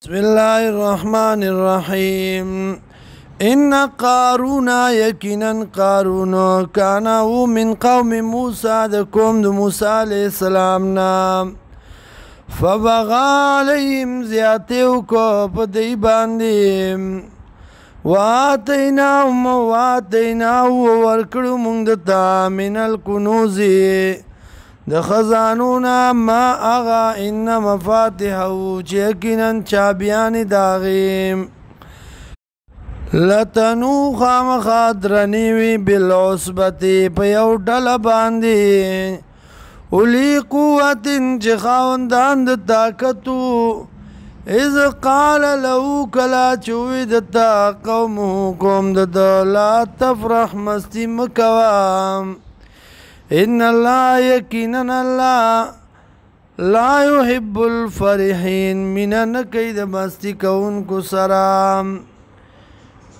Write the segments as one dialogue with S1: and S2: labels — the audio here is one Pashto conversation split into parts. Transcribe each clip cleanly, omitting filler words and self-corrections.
S1: بسم الله الرحمن الرحيم إن قارون يقينا قارون كان من قوم موسى دكم موسى عليه السلام فبغى عليهم زياتيو کو پدی باندې واتیناه ورکړو مونږ دته من الکنوز د خزانونا ما اغا ان مفاتحه چې یقینا چابیان داغیم لتنو خامخا درنیوي بالعصبتی په یو ډله باندې اولی قوت چې خاوندان د طاقتو اذ قال له کلا چوي دتا قومه قوم د لا تفرح مستی مکوام ان الله یقینا الله لا يحب الفرحين من کید مستی کون کو سلام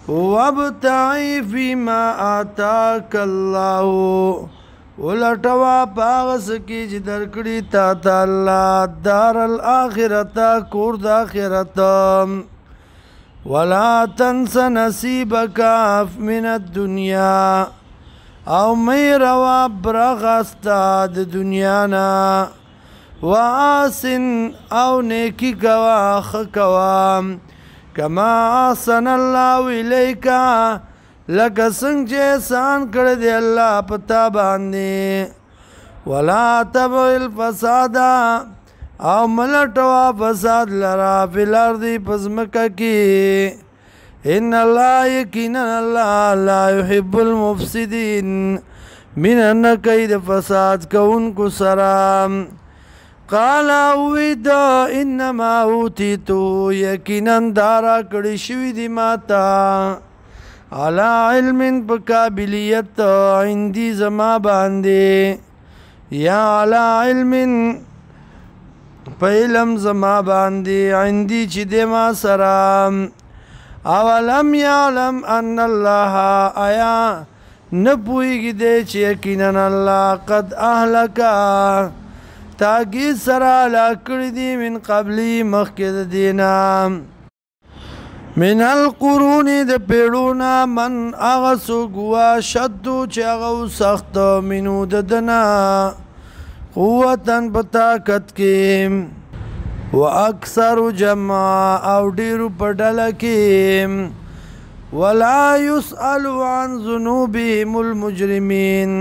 S1: وابتعي فيما آتاك الله ولټوا پاغس کی چې درکړی تا الله دار الاخرت کور د اخرت ولا تنس نصيبك من الدنيا او مې روا برغستا د دنیا نا واسن او نیکی کوا خکوا کما احسن الله الیک لکه څنګه چې احسان کړی دی الله پتا باندې ولا تبغ الفساد او ملټوا فساد لرا فی الارض پزمکه کې ان الله یقینا الله لا يحب المفسدين من ان کید فساد کون کو سلام قال اوید انما اوتیتو یقینا دارا کړي شوی دی ماتا علی علم بقابلیت عندي زما باندې یا علی علم په علم زما باندې عندي چې د ما سره اولم یعلم ان الله آیا نپویږي دی چې یقینا الله قد اهلک تاکي سره هلاک کړي دي من قبلی مخکې د دینا من القرون د پیړونا من هغه څوک واشدو چې هغه سخت منو د دنا قوتن په طاقت کې واکثر جمع او ډیرو په ډله کې ولا يسأل عن ذنوبهم المجرمين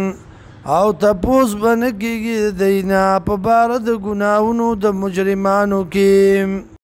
S1: او تپوس بنکیږي دینا په بار د ګناہونو د مجرمانو کې